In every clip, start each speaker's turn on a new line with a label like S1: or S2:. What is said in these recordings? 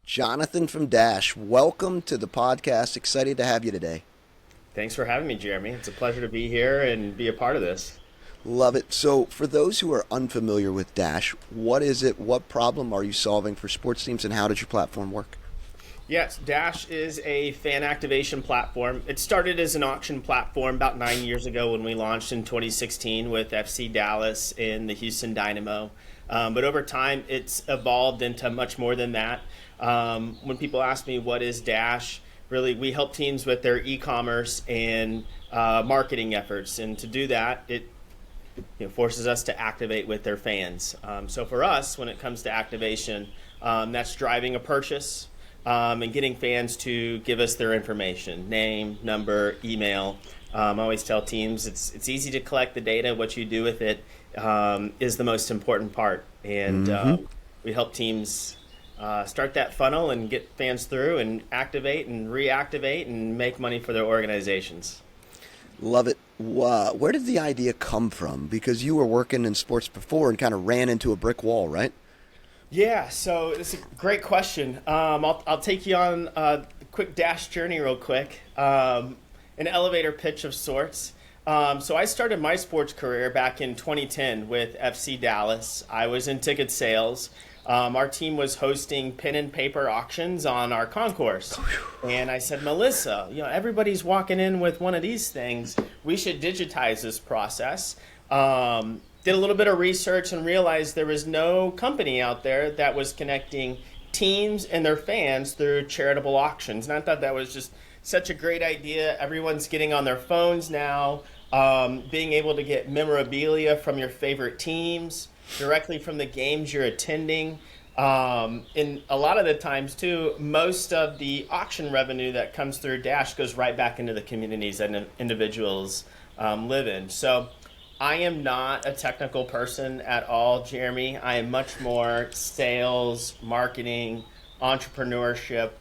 S1: Jonathan from Dash. Welcome to the podcast. Excited to have you today.
S2: Thanks for having me, Jeremy. It's a pleasure to be here and be a part of this.
S1: Love it. So, for those who are unfamiliar with Dash, what is it? What problem are you solving for sports teams, and how does your platform work?
S2: Yes, Dash is a fan activation platform. It started as an auction platform about 9 years ago when we launched in 2016 with FC Dallas and the Houston Dynamo. But over time, it's evolved into much more than that. When people ask me what is Dash, really we help teams with their e-commerce and marketing efforts. And to do that, it forces us to activate with their fans. So for us, when it comes to activation, that's driving a purchase and getting fans to give us their information, name, number, email. I always tell teams it's easy to collect the data. What you do with it is the most important part. And we help teams start that funnel and get fans through and activate and reactivate and make money for their organizations.
S1: Love it. Where did the idea come from? Because you were working in sports before and kind of ran into a brick wall, right?
S2: Yeah, so it's a great question. I'll take you on a quick Dash journey real quick, an elevator pitch of sorts. So I started my sports career back in 2010 with FC Dallas. I was in ticket sales. Our team was hosting pen and paper auctions on our concourse. And I said, Melissa, everybody's walking in with one of these things. We should digitize this process. Did a little bit of research and realized there was no company out there that was connecting teams and their fans through charitable auctions. And I thought that was just such a great idea. Everyone's getting on their phones now, being able to get memorabilia from your favorite teams directly from the games you're attending. And a lot of the times, too, most of the auction revenue that comes through Dash goes right back into the communities that individuals live in. So I am not a technical person at all, Jeremy. I am much more sales, marketing, entrepreneurship.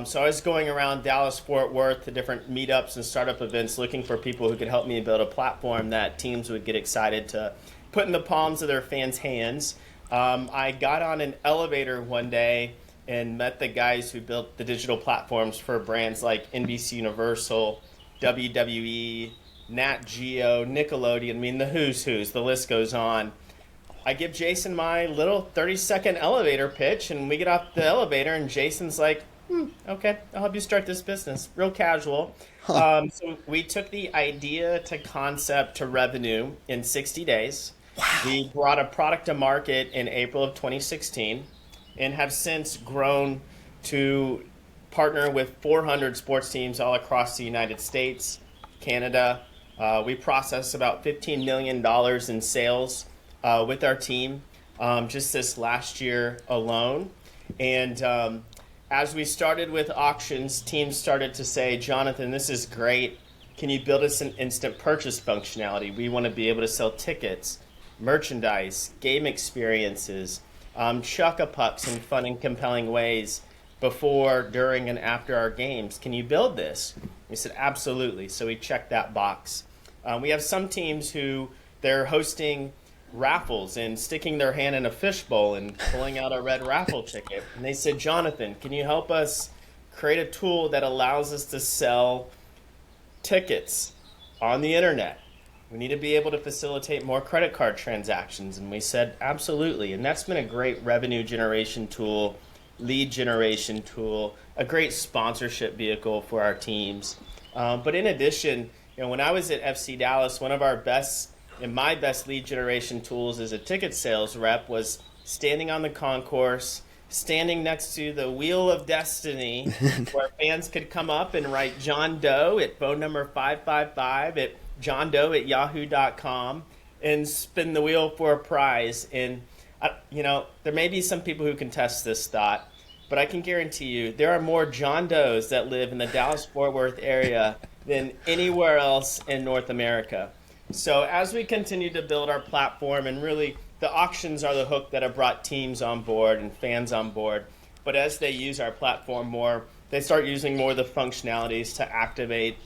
S2: So I was going around Dallas, Fort Worth to different meetups and startup events looking for people who could help me build a platform that teams would get excited to put in the palms of their fans' hands. I got on an elevator one day and met the guys who built the digital platforms for brands like NBC Universal, WWE, Nat Geo, Nickelodeon. I mean, the who's, the list goes on. I give Jason my little 30-second elevator pitch, and we get off the elevator, and Jason's like, okay, I'll help you start this business. Real casual. So we took the idea to concept to revenue in 60 days.
S1: Wow.
S2: We brought a product to market in April of 2016 and have since grown to partner with 400 sports teams all across the United States, Canada. We process about $15 million in sales with our team just this last year alone. And as we started with auctions, teams started to say, Jonathan, this is great. Can you build us an instant purchase functionality? We want to be able to sell tickets, merchandise, game experiences, chuck-a-pucks in fun and compelling ways before, during, and after our games. Can you build this? We said, absolutely. So we checked that box. We have some teams who they're hosting raffles and sticking their hand in a fishbowl and pulling out a red raffle ticket. And they said, Jonathan, can you help us create a tool that allows us to sell tickets on the internet? We need to be able to facilitate more credit card transactions. And we said, absolutely. And that's been a great revenue generation tool, lead generation tool, a great sponsorship vehicle for our teams. But in addition, when I was at FC Dallas, one of our best and my best lead generation tools as a ticket sales rep was standing on the concourse, standing next to the Wheel of Destiny, where fans could come up and write John Doe at phone number 555 at johndoe@yahoo.com and spin the wheel for a prize. And, there may be some people who contest this thought, but I can guarantee you there are more John Does that live in the Dallas-Fort Worth area than anywhere else in North America. So as we continue to build our platform, and really the auctions are the hook that have brought teams on board and fans on board, but as they use our platform more, they start using more of the functionalities to activate,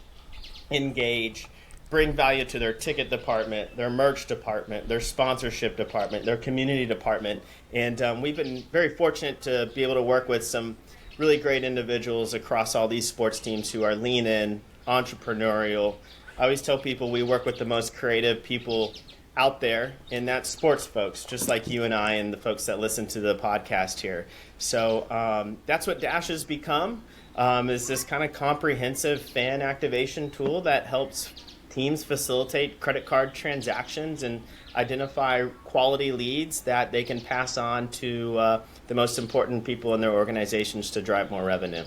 S2: engage, bring value to their ticket department, their merch department, their sponsorship department, their community department. And we've been very fortunate to be able to work with some really great individuals across all these sports teams who are lean in, entrepreneurial. I always tell people we work with the most creative people out there, and that's sports folks, just like you and I and the folks that listen to the podcast here. So that's what Dash has become, is this kind of comprehensive fan activation tool that helps teams facilitate credit card transactions and identify quality leads that they can pass on to the most important people in their organizations to drive more revenue.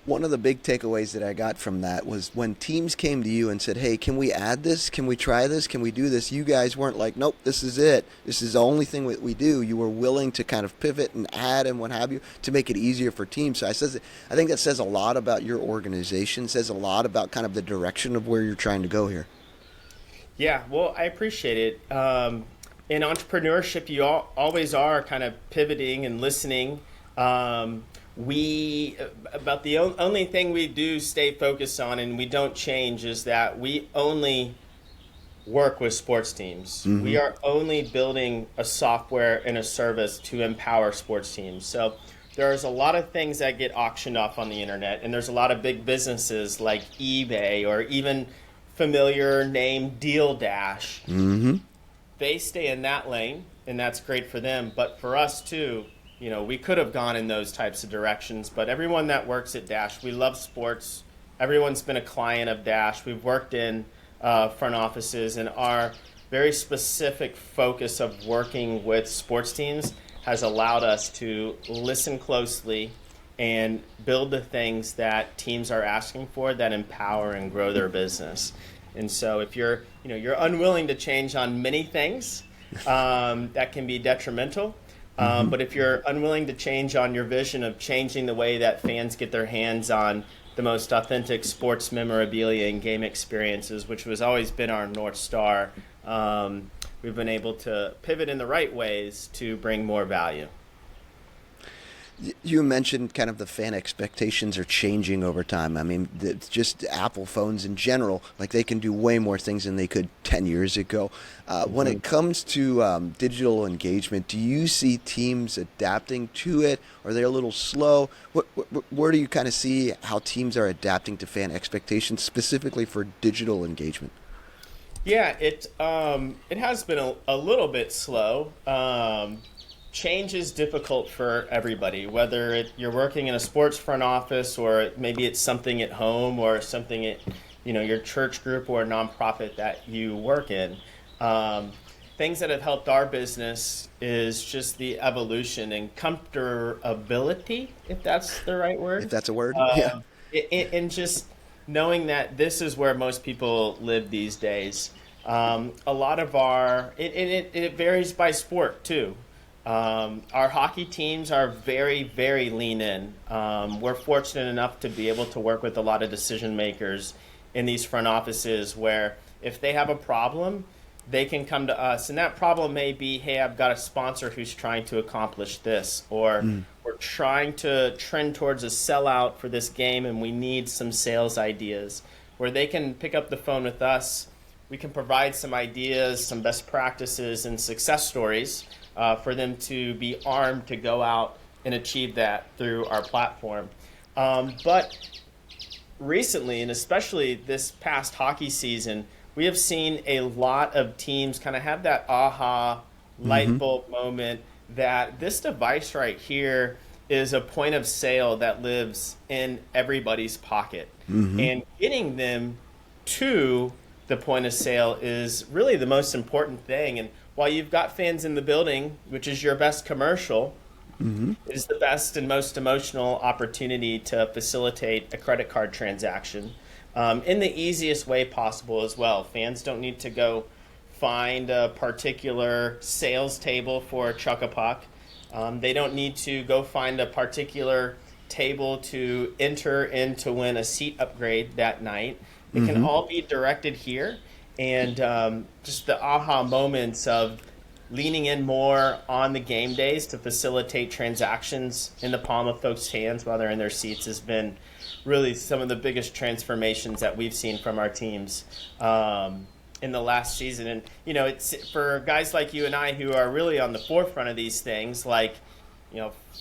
S1: One of the big takeaways that I got from that was when teams came to you and said, hey, can we add this? Can we try this? Can we do this? You guys weren't like, nope, this is it. This is the only thing that we do. You were willing to kind of pivot and add and what have you to make it easier for teams. So I think that says a lot about your organization, says a lot about kind of the direction of where you're trying to go here.
S2: Yeah, well, I appreciate it. In entrepreneurship, you always are kind of pivoting and listening. About the only thing we do stay focused on and we don't change is that we only work with sports teams. Mm-hmm. We are only building a software and a service to empower sports teams. So there's a lot of things that get auctioned off on the internet, and there's a lot of big businesses like eBay or even familiar name Deal Dash. Mm-hmm. They stay in that lane, and that's great for them. But for us too, we could have gone in those types of directions, but everyone that works at Dash, we love sports. Everyone's been a client of Dash. We've worked in front offices, and our very specific focus of working with sports teams has allowed us to listen closely and build the things that teams are asking for that empower and grow their business. And so if you're unwilling to change on many things, that can be detrimental. But if you're unwilling to change on your vision of changing the way that fans get their hands on the most authentic sports memorabilia and game experiences, which has always been our North Star, we've been able to pivot in the right ways to bring more value.
S1: You mentioned kind of the fan expectations are changing over time. I mean, it's just Apple phones in general, like they can do way more things than they could 10 years ago. When it comes to digital engagement, do you see teams adapting to it? Are they a little slow? Where do you kind of see how teams are adapting to fan expectations specifically for digital engagement?
S2: Yeah, it has been a little bit slow. Change is difficult for everybody, whether you're working in a sports front office or maybe it's something at home or something at your church group or a nonprofit that you work in. Things that have helped our business is just the evolution and comfortability, if that's the right word.
S1: If that's a word,
S2: yeah. And just knowing that this is where most people live these days. A lot of it varies by sport too. Our hockey teams are very, very lean in. We're fortunate enough to be able to work with a lot of decision makers in these front offices where if they have a problem, they can come to us. And that problem may be, hey, I've got a sponsor who's trying to accomplish this, or we're trying to trend towards a sellout for this game and we need some sales ideas, where they can pick up the phone with us. We can provide some ideas, some best practices and success stories for them to be armed to go out and achieve that through our platform. But recently, and especially this past hockey season, we have seen a lot of teams kind of have that aha light bulb moment that this device right here is a point of sale that lives in everybody's pocket. And getting them to the point of sale is really the most important thing. And while you've got fans in the building, which is your best commercial, it is the best and most emotional opportunity to facilitate a credit card transaction in the easiest way possible as well. Fans don't need to go find a particular sales table for a Chuck-a-Puck. They don't need to go find a particular table to enter in to win a seat upgrade that night. It can all be directed here. And just the aha moments of leaning in more on the game days to facilitate transactions in the palm of folks' hands while they're in their seats has been really some of the biggest transformations that we've seen from our teams in the last season. And, it's for guys like you and I who are really on the forefront of these things, like,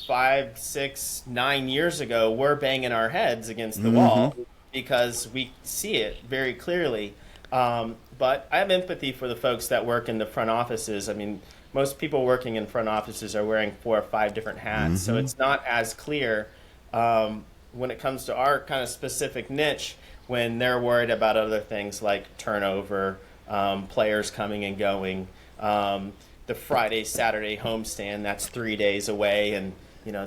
S2: 5, 6, 9 years ago, we're banging our heads against the wall because we see it very clearly. But I have empathy for the folks that work in the front offices. I mean, most people working in front offices are wearing 4 or 5 different hats, so it's not as clear when it comes to our kind of specific niche when they're worried about other things like turnover, players coming and going, the Friday, Saturday homestand, that's 3 days away, and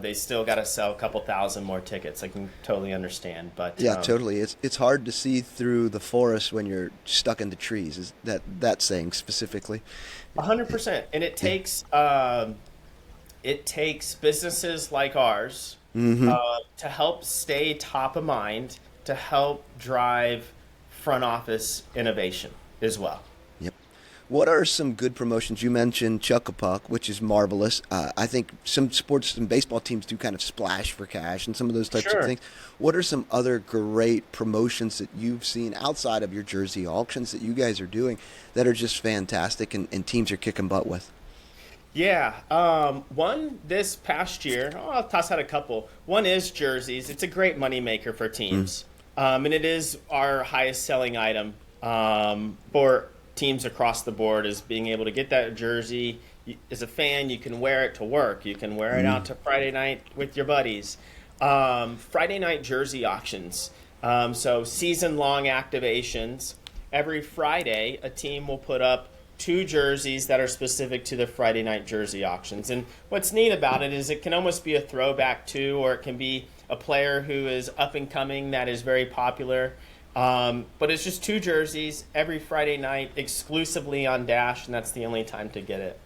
S2: they still got to sell a couple thousand more tickets. I can totally understand, but
S1: yeah, totally. It's hard to see through the forest when you're stuck in the trees. Is that saying specifically?
S2: 100%, and it takes businesses like ours to help stay top of mind, to help drive front office innovation as well.
S1: Yep. What are some good promotions? You mentioned Chuck a Puck, which is marvelous. I think some sports and baseball teams do kind of splash for cash and some of those types of things. What are some other great promotions that you've seen outside of your jersey auctions that you guys are doing that are just fantastic and teams are kicking butt with?
S2: Yeah. One this past year, I'll toss out a couple. One is jerseys. It's a great moneymaker for teams. And it is our highest selling item for teams across the board, is being able to get that jersey. As a fan, you can wear it to work. You can wear it out to Friday night with your buddies. Friday night jersey auctions. So season-long activations. Every Friday, a team will put up 2 jerseys that are specific to the Friday night jersey auctions. And what's neat about it is it can almost be a throwback to, or it can be a player who is up and coming that is very popular. But it's just 2 jerseys every Friday night exclusively on Dash, and that's the only time to get it.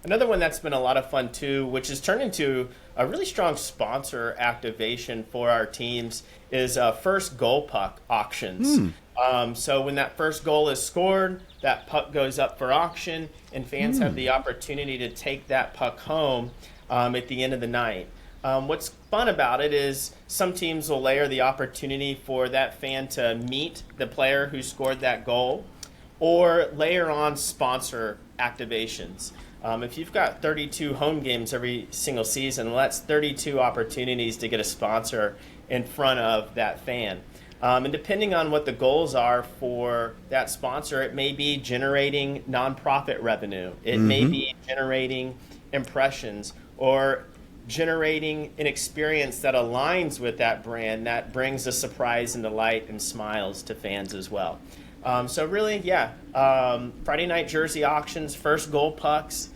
S2: Another one that's been a lot of fun too, which has turned into a really strong sponsor activation for our teams, is first goal puck auctions. So when that first goal is scored, that puck goes up for auction, and fans have the opportunity to take that puck home at the end of the night. What's fun about it is some teams will layer the opportunity for that fan to meet the player who scored that goal, or layer on sponsor activations. If you've got 32 home games every single season, well, that's 32 opportunities to get a sponsor in front of that fan. And depending on what the goals are for that sponsor, it may be generating nonprofit revenue. It may be generating impressions, or generating an experience that aligns with that brand that brings a surprise and delight and smiles to fans as well. So really, Friday night jersey auctions, first goal pucks.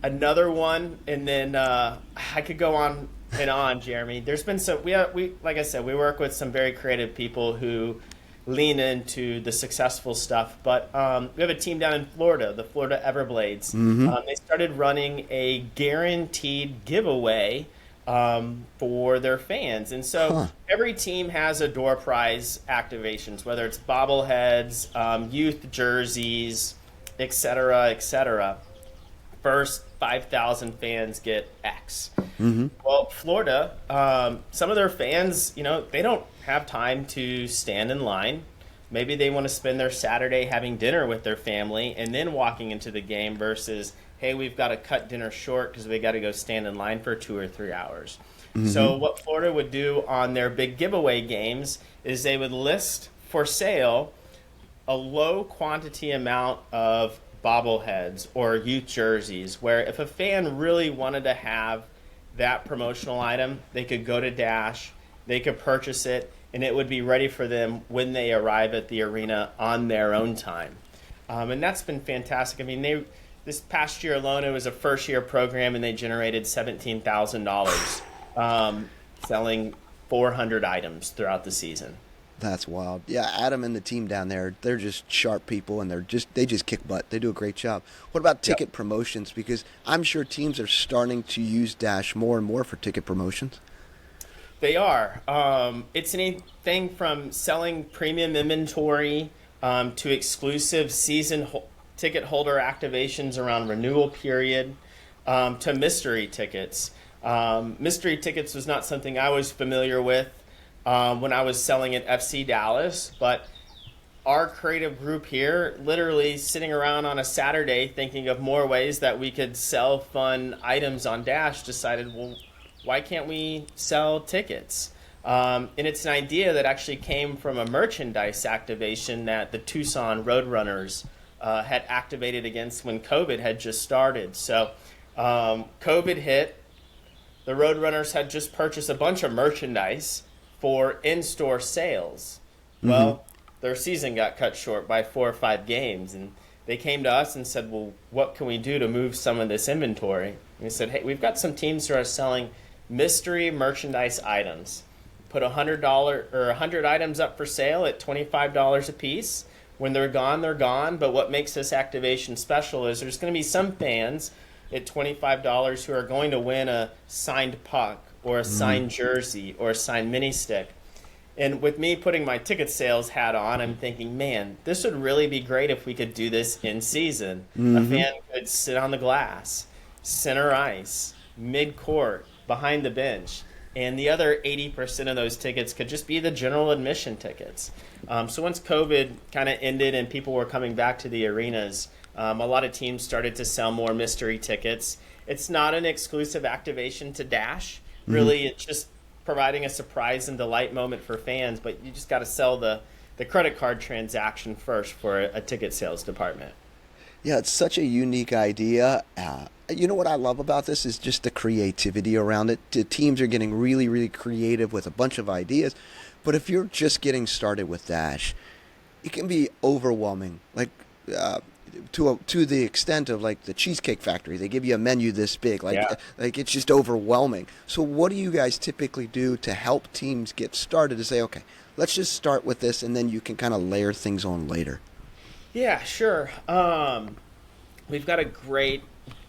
S2: Another one, and then I could go on and on, Jeremy. There's been some, we like I said, we work with some very creative people who lean into the successful stuff. But we have a team down in Florida, the Florida Everblades. They started running a guaranteed giveaway for their fans. And so every team has a door prize activations, whether it's bobbleheads, youth jerseys, et cetera, et cetera. First 5,000 fans get X. Well, Florida, some of their fans, they don't have time to stand in line. Maybe they want to spend their Saturday having dinner with their family and then walking into the game, versus, hey, we've got to cut dinner short because we got to go stand in line for 2 or 3 hours. So what Florida would do on their big giveaway games is they would list for sale a low quantity amount of bobbleheads or youth jerseys, where if a fan really wanted to have that promotional item, they could go to Dash, they could purchase it, and it would be ready for them when they arrive at the arena on their own time. And that's been fantastic. I mean, this past year alone, it was a first-year program, and they generated $17,000 selling 400 items throughout the season.
S1: That's wild. Yeah, Adam and the team down there, they're just sharp people, and they just kick butt. They do a great job. What about ticket promotions? Because I'm sure teams are starting to use Dash more and more for ticket promotions.
S2: They are. It's anything from selling premium inventory to exclusive season ticket holder activations around renewal period, to mystery tickets. Mystery tickets was not something I was familiar with when I was selling at FC Dallas, but our creative group here, literally sitting around on a Saturday thinking of more ways that we could sell fun items on Dash, decided, well, why can't we sell tickets? And it's an idea that actually came from a merchandise activation that the Tucson Roadrunners had activated against when COVID had just started. So COVID hit. The Roadrunners had just purchased a bunch of merchandise for in-store sales. Well, their season got cut short by 4 or 5 games, and they came to us and said, well, what can we do to move some of this inventory? And we said, hey, we've got some teams who are selling mystery merchandise items. Put $100 or 100 items up for sale at $25 a piece. When they're gone, they're gone. But what makes this activation special is there's going to be some fans at $25 who are going to win a signed puck or a signed jersey or a signed mini stick. And with me putting my ticket sales hat on, I'm thinking, man, this would really be great if we could do this in season. A fan could sit on the glass, center ice, mid-court, behind the bench. And the other 80% of those tickets could just be the general admission tickets. So once COVID kind of ended and people were coming back to the arenas, a lot of teams started to sell more mystery tickets. It's not an exclusive activation to Dash. Really, it's just providing a surprise and delight moment for fans, but you just got to sell the credit card transaction first for a ticket sales department.
S1: Yeah, it's such a unique idea. You know what I love about this is just the creativity around it. The teams are getting really, really creative with a bunch of ideas. But if you're just getting started with Dash, it can be overwhelming. Like to the extent of like the Cheesecake Factory, they give you a menu this big. Like it's just overwhelming. So what do you guys typically do to help teams get started to say, okay, let's just start with this, and then you can kind of layer things on later?
S2: Yeah, sure. We've got a great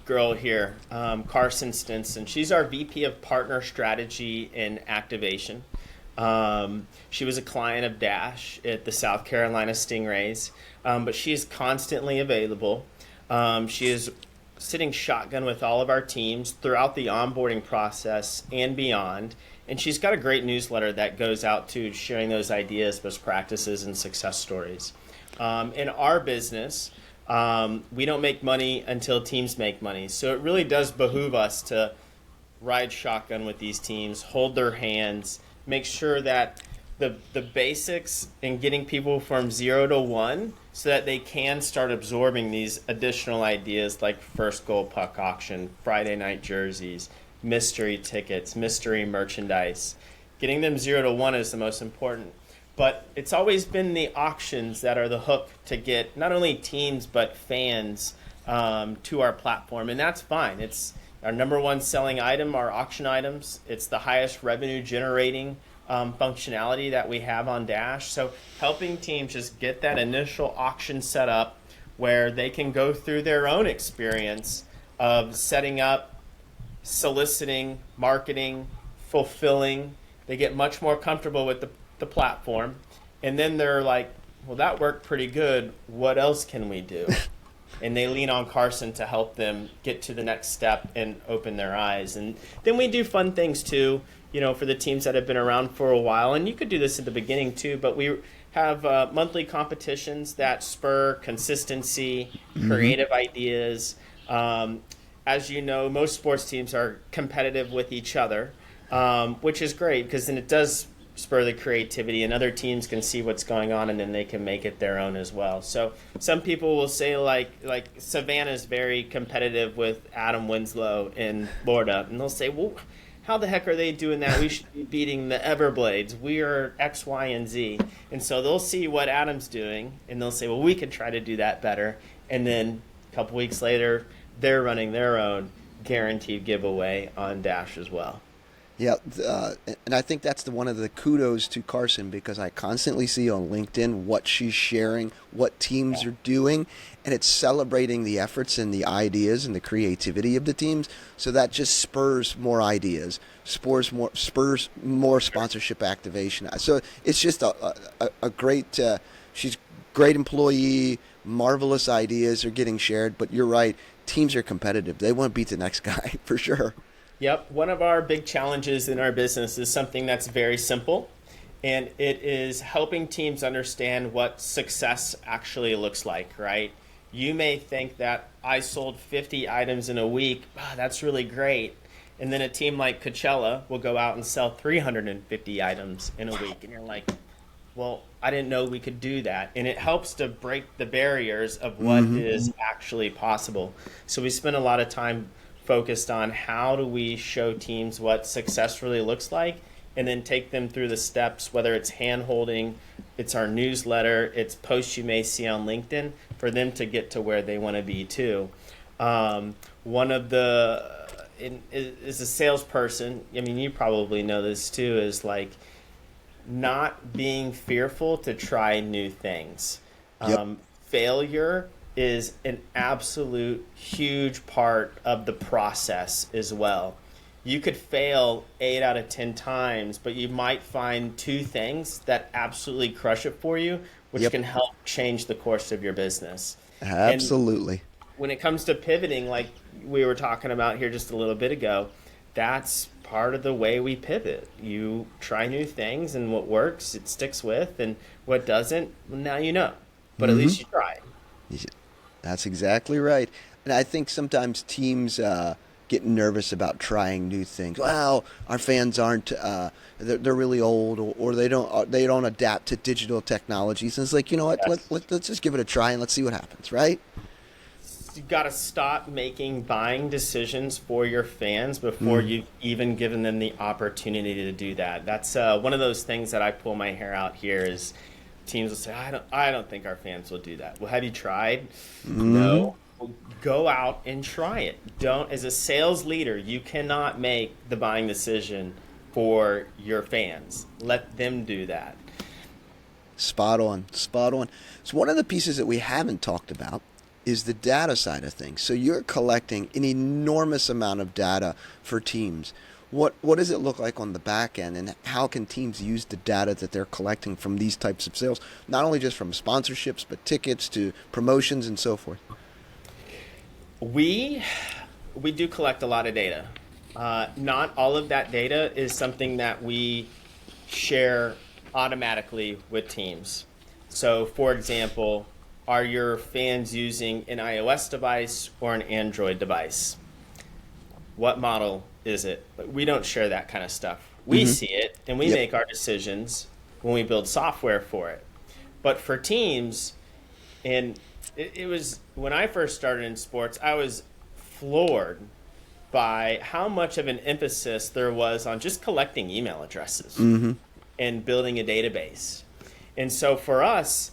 S2: girl here, Carson Stinson. She's our VP of Partner Strategy and Activation. She was a client of Dash at the South Carolina Stingrays, but she is constantly available. She is sitting shotgun with all of our teams throughout the onboarding process and beyond. And she's got a great newsletter that goes out to sharing those ideas, best practices, and success stories. In our business, we don't make money until teams make money. So it really does behoove us to ride shotgun with these teams, hold their hands, make sure that the basics in getting people from 0 to 1 so that they can start absorbing these additional ideas like first goal puck auction, Friday night jerseys, mystery tickets, mystery merchandise. Getting them 0 to 1 is the most important. But it's always been the auctions that are the hook to get not only teams but fans to our platform. And that's fine. It's our number one selling item, our auction items. It's the highest revenue generating functionality that we have on Dash. So helping teams just get that initial auction set up where they can go through their own experience of setting up, soliciting, marketing, fulfilling. They get much more comfortable with the platform, and then they're like, well, that worked pretty good, what else can we do? And they lean on Carson to help them get to the next step and open their eyes. And then we do fun things too, for the teams that have been around for a while, and you could do this at the beginning too, but we have monthly competitions that spur consistency, creative ideas. As you know, most sports teams are competitive with each other, which is great because then it does spur the creativity, and other teams can see what's going on, and then they can make it their own as well. So some people will say like Savannah's very competitive with Adam Winslow in Florida, and they'll say, well, how the heck are they doing that? We should be beating the Everblades. We are X, Y, and Z. And so they'll see what Adam's doing, and they'll say, well, we could try to do that better. And then a couple weeks later, they're running their own guaranteed giveaway on Dash as well.
S1: Yeah, and I think that's one of the kudos to Carson, because I constantly see on LinkedIn what she's sharing, what teams are doing, and it's celebrating the efforts and the ideas and the creativity of the teams. So that just spurs more ideas, spurs more sponsorship activation. So it's just a great. She's a great employee, marvelous ideas are getting shared, but you're right. Teams are competitive. They want to beat the next guy for sure.
S2: Yep. One of our big challenges in our business is something that's very simple, and it is helping teams understand what success actually looks like, right? You may think that I sold 50 items in a week. Wow, that's really great. And then a team like Coachella will go out and sell 350 items in a week. And you're like, well, I didn't know we could do that. And it helps to break the barriers of what is actually possible. So we spend a lot of time focused on how do we show teams what success really looks like, and then take them through the steps, whether it's hand holding, it's our newsletter, it's posts you may see on LinkedIn, for them to get to where they want to be too. One of the, is a salesperson, I mean, you probably know this too, is like not being fearful to try new things.
S1: Yep.
S2: Failure is an absolute huge part of the process as well. You could fail 8 out of 10 times, but you might find 2 things that absolutely crush it for you, which can help change the course of your business.
S1: Absolutely.
S2: And when it comes to pivoting, like we were talking about here just a little bit ago, that's part of the way we pivot. You try new things, and what works, it sticks with, and what doesn't, well, now you know. But at least you tried.
S1: That's exactly right. And I think sometimes teams get nervous about trying new things. Well, our fans aren't they're really old, or they don't adapt to digital technologies. And it's like, you know what?
S2: Yes.
S1: Let's just give it a try and let's see what happens, right?
S2: You got to stop making buying decisions for your fans before you've even given them the opportunity to do that. That's one of those things that I pull my hair out here is teams will say, I don't think our fans will do that. Well, have you tried? No. Well, go out and try it. Don't, as a sales leader, you cannot make the buying decision for your fans. Let them do that.
S1: Spot on. Spot on. So one of the pieces that we haven't talked about is the data side of things. So you're collecting an enormous amount of data for teams. What does it look like on the back end, and how can teams use the data that they're collecting from these types of sales, not only just from sponsorships, but tickets to promotions and so forth?
S2: We do collect a lot of data. Not all of that data is something that we share automatically with teams. So, for example, are your fans using an iOS device or an Android device? What model is it? We don't share that kind of stuff. We see it, and we make our decisions when we build software for it. But for teams, and it was when I first started in sports, I was floored by how much of an emphasis there was on just collecting email addresses and building a database. And so for us,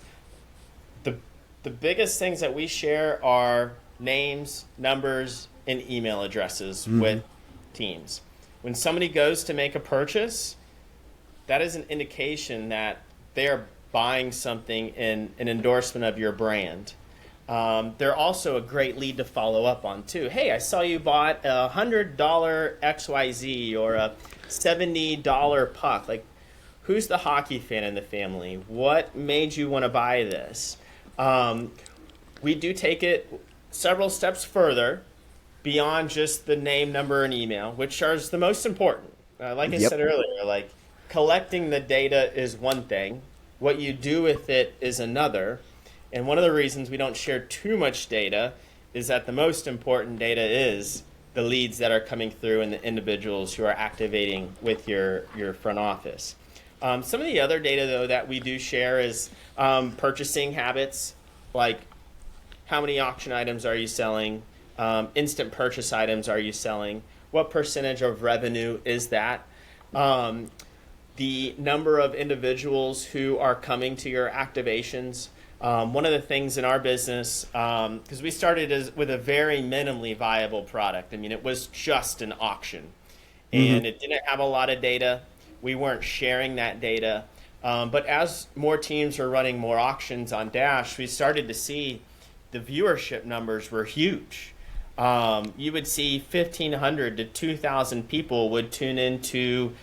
S2: the biggest things that we share are names, numbers, and email addresses with teams. When somebody goes to make a purchase, that is an indication that they're buying something in an endorsement of your brand. They're also a great lead to follow up on too. Hey, I saw you bought a $100 XYZ or a $70 puck. Like, who's the hockey fan in the family? What made you want to buy this? We do take it several steps further beyond just the name, number, and email, which are the most important. Like I said earlier, like collecting the data is one thing. What you do with it is another. And one of the reasons we don't share too much data is that the most important data is the leads that are coming through and the individuals who are activating with your front office. Some of the other data, though, that we do share is purchasing habits, like how many auction items are you selling, instant purchase items are you selling, what percentage of revenue is that, the number of individuals who are coming to your activations. One of the things in our business, because we started with a very minimally viable product. I mean, it was just an auction, and it didn't have a lot of data. We weren't sharing that data. But as more teams were running more auctions on Dash, we started to see the viewership numbers were huge. You would see 1,500 to 2,000 people would tune into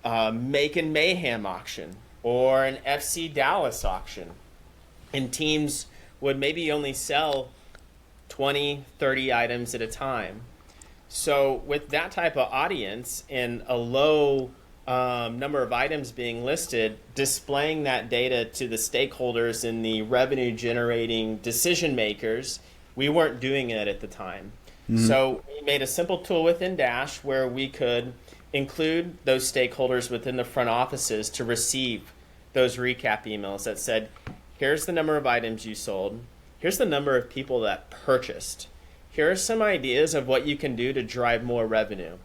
S2: Macon Mayhem auction or an FC Dallas auction. And teams would maybe only sell 20, 30 items at a time. So with that type of audience and a low number of items being listed, displaying that data to the stakeholders and the revenue generating decision makers, we weren't doing it at the time. So we made a simple tool within Dash where we could include those stakeholders within the front offices to receive those recap emails that said, here's the number of items you sold, here's the number of people that purchased, here are some ideas of what you can do to drive more revenue.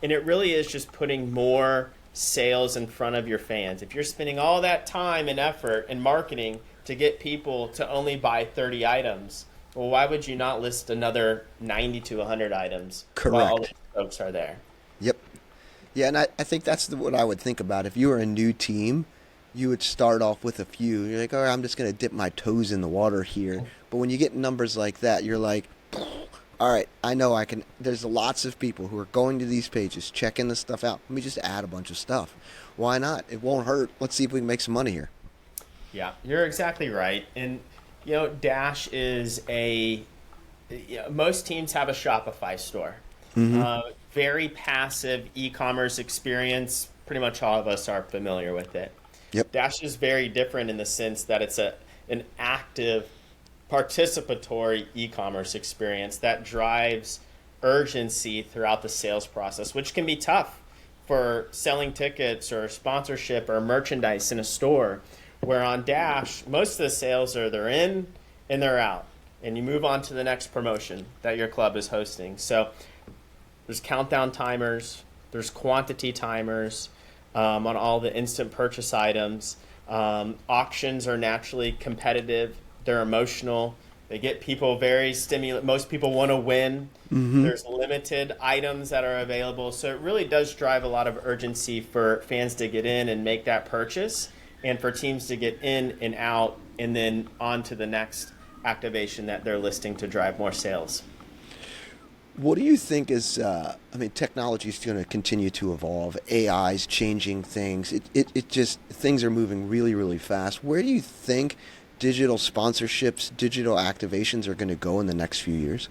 S2: And it really is just putting more sales in front of your fans. If you're spending all that time and effort and marketing to get people to only buy 30 items, well, why would you not list another 90 to 100 items while all the
S1: Correct.
S2: folks are there?
S1: Yep. Yeah, and I think that's what I would think about. If you were a new team, you would start off with a few. You're like, all right, I'm just going to dip my toes in the water here. But when you get numbers like that, you're like, all right, I know I can. There's lots of people who are going to these pages, checking this stuff out. Let me just add a bunch of stuff. Why not? It won't hurt. Let's see if we can make some money here.
S2: Yeah, you're exactly right. And, Dash is most teams have a Shopify store. Very passive e-commerce experience. Pretty much all of us are familiar with it.
S1: Yep.
S2: Dash is very different in the sense that it's an active, participatory e-commerce experience that drives urgency throughout the sales process, which can be tough for selling tickets or sponsorship or merchandise in a store. Where on Dash, most of the sales they're in and they're out, and you move on to the next promotion that your club is hosting. So there's countdown timers, there's quantity timers on all the instant purchase items. Auctions are naturally competitive. They're emotional. They get people very stimulated. Most people want to win. There's limited items that are available. So it really does drive a lot of urgency for fans to get in and make that purchase, and for teams to get in and out and then on to the next activation that they're listing to drive more sales.
S1: What do you think is, technology is going to continue to evolve. AI is changing things. It just, things are moving really, really fast. Where do you think digital sponsorships, digital activations are going to go in the next few years?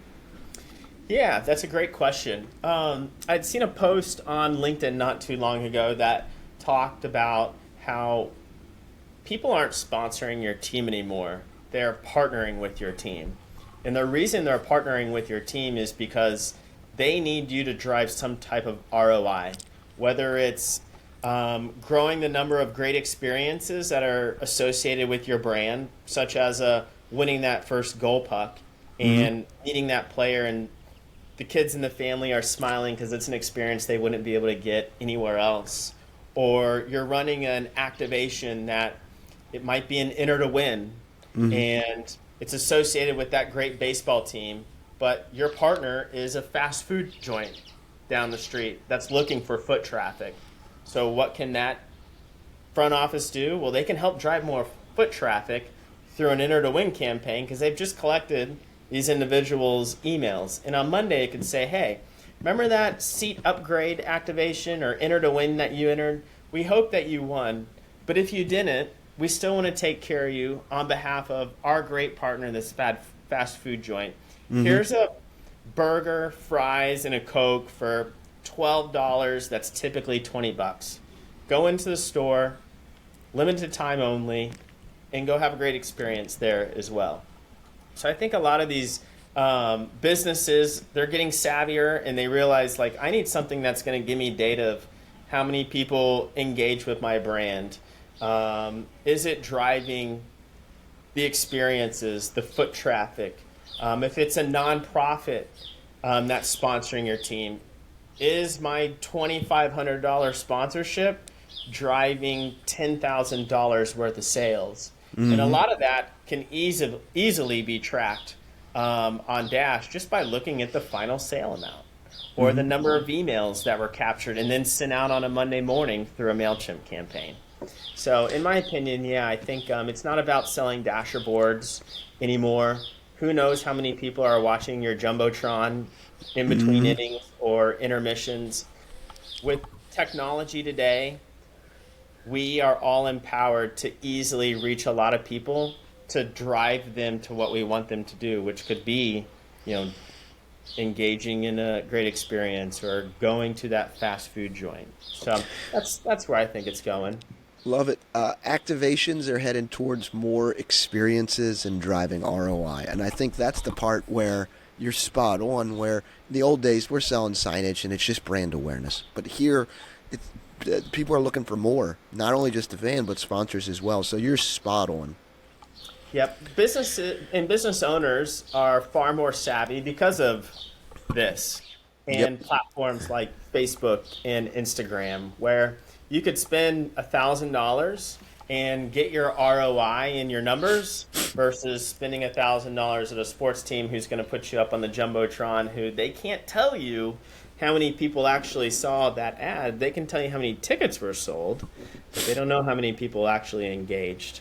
S2: Yeah, that's a great question. I'd seen a post on LinkedIn not too long ago that talked about how people aren't sponsoring your team anymore. They're partnering with your team. And the reason they're partnering with your team is because they need you to drive some type of ROI, whether it's growing the number of great experiences that are associated with your brand, such as winning that first goal puck and meeting that player, and the kids in the family are smiling because it's an experience they wouldn't be able to get anywhere else. Or you're running an activation that it might be an enter to win, and it's associated with that great baseball team, but your partner is a fast food joint down the street that's looking for foot traffic. So what can that front office do? Well, they can help drive more foot traffic through an enter to win campaign because they've just collected these individuals' emails. And on Monday, it could say, hey, remember that seat upgrade activation or enter to win that you entered? We hope that you won, but if you didn't, we still want to take care of you on behalf of our great partner, this fast food joint. Here's a burger, fries, and a Coke for $12. That's typically $20. Go into the store, limited time only, and go have a great experience there as well. So I think a lot of these businesses, they're getting savvier, and they realize, like, I need something that's going to give me data of how many people engage with my brand. Is it driving the experiences, the foot traffic? If it's a nonprofit that's sponsoring your team, is my $2,500 sponsorship driving $10,000 worth of sales? And a lot of that can easily be tracked on Dash just by looking at the final sale amount or the number of emails that were captured and then sent out on a Monday morning through a MailChimp campaign. So in my opinion, yeah, I think it's not about selling Dasher boards anymore. Who knows how many people are watching your Jumbotron in between innings or intermissions. With technology today, we are all empowered to easily reach a lot of people to drive them to what we want them to do, which could be, you know, engaging in a great experience or going to that fast food joint. So that's where I think it's going.
S1: Love it. Activations are heading towards more experiences and driving ROI. And I think that's the part where you're spot on, where in the old days we're selling signage and it's just brand awareness. But here, it's, people are looking for more, not only just the van, but sponsors as well. So you're spot on.
S2: Yep, business owners are far more savvy because of this and
S1: Yep.
S2: platforms like Facebook and Instagram, where you could spend $1,000 and get your ROI in your numbers versus spending $1,000 at a sports team who's going to put you up on the jumbotron, who they can't tell you how many people actually saw that ad. They can tell you how many tickets were sold, but they don't know how many people actually engaged.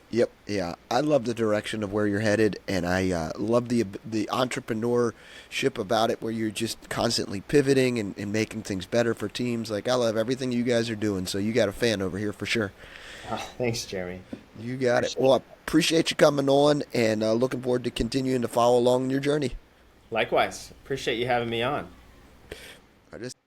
S1: Yep, yeah. I love the direction of where you're headed, and I love the entrepreneurship about it, where you're just constantly pivoting and making things better for teams. Like I love everything you guys are doing. So you got a fan over here for sure.
S2: Oh, thanks, Jeremy.
S1: You got it.
S2: Appreciate
S1: Well, I
S2: it.
S1: appreciate you coming on, and looking forward to continuing to follow along in your journey.
S2: Likewise. Appreciate you having me on.
S1: I just